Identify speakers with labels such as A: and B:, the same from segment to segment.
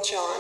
A: John.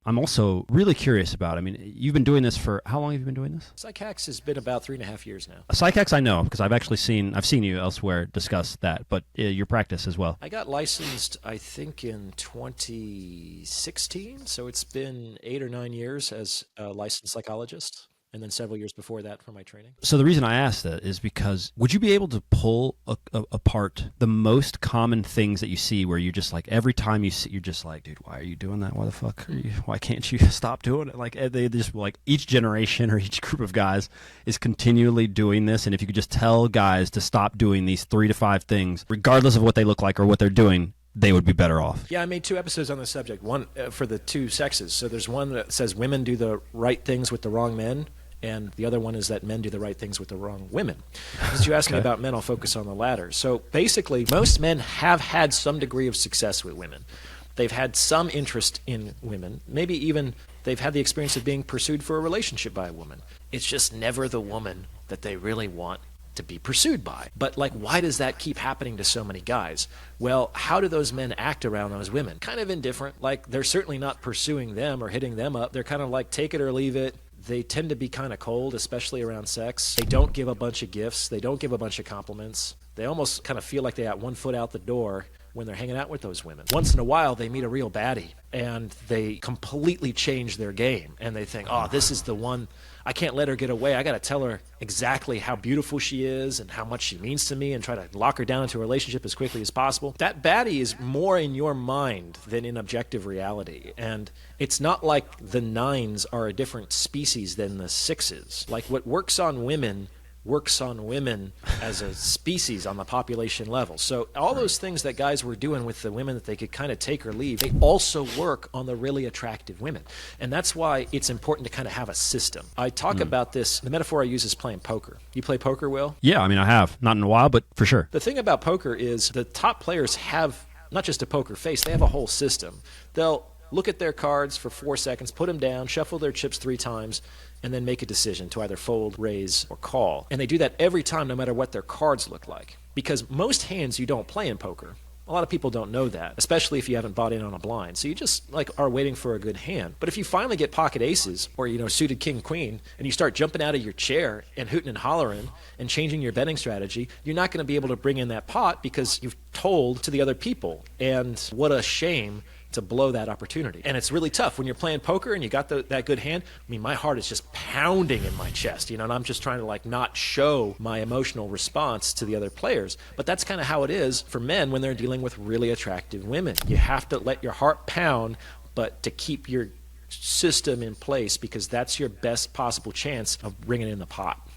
B: I'm also really curious about, I mean, you've been doing this for, how long have you been doing this?
C: PsycHacks has been about 3.5 years now.
B: PsycHacks I know, because I've seen you elsewhere discuss that, but your practice as well.
C: I got licensed, I think, in 2016, so it's been 8 or 9 years as a licensed psychologist, and then several years before that for my training.
B: So the reason I asked that is because would you be able to pull apart the most common things that you see where you're just like, every time you see, you're just like, dude, why are you doing that? Why the fuck are you, why can't you stop doing it? Like they just like each generation or each group of guys is continually doing this. And if you could just tell guys to stop doing these 3 to 5 things, regardless of what they look like or what they're doing, they would be better off.
C: Yeah, I made 2 episodes on this subject, one for the 2 sexes. So there's one that says women do the right things with the wrong men, and the other one is that men do the right things with the wrong women. Since you asked me about men, I'll focus on the latter. So basically, most men have had some degree of success with women. They've had some interest in women. Maybe even they've had the experience of being pursued for a relationship by a woman. It's just never the woman that they really want to be pursued by. But like, why does that keep happening to so many guys? Well, how do those men act around those women? Kind of indifferent. Like, they're certainly not pursuing them or hitting them up. They're kind of like, take it or leave it. They tend to be kind of cold, especially around sex. They don't give a bunch of gifts. They don't give a bunch of compliments. They almost kind of feel like they got one foot out the door when they're hanging out with those women. Once in a while, they meet a real baddie, and they completely change their game. And they think, oh, this is the one. I can't let her get away. I got to tell her exactly how beautiful she is and how much she means to me and try to lock her down into a relationship as quickly as possible. That baddie is more in your mind than in objective reality. And it's not like the 9s are a different species than the 6s. Like, what works on women as a species on the population level. So all those things that guys were doing with the women that they could kind of take or leave, they also work on the really attractive women. And that's why it's important to kind of have a system. I talk about this, the metaphor I use is playing poker. You play poker, Will?
B: Yeah, I mean, I have. Not in a while, but for sure.
C: The thing about poker is the top players have not just a poker face, they have a whole system. They'll look at their cards for 4 seconds, put them down, shuffle their chips 3 times, and then make a decision to either fold, raise, or call. And they do that every time, no matter what their cards look like. Because most hands you don't play in poker. A lot of people don't know that, especially if you haven't bought in on a blind. So you just like are waiting for a good hand. But if you finally get pocket aces or, suited king, queen, and you start jumping out of your chair and hooting and hollering and changing your betting strategy, you're not going to be able to bring in that pot because you've told to the other people. And what a shame to blow that opportunity. And it's really tough when you're playing poker and you got that good hand. I mean, my heart is just pounding in my chest, and I'm just trying to like not show my emotional response to the other players. But that's kind of how it is for men when they're dealing with really attractive women. You have to let your heart pound, but to keep your system in place, because that's your best possible chance of bringing in the pot.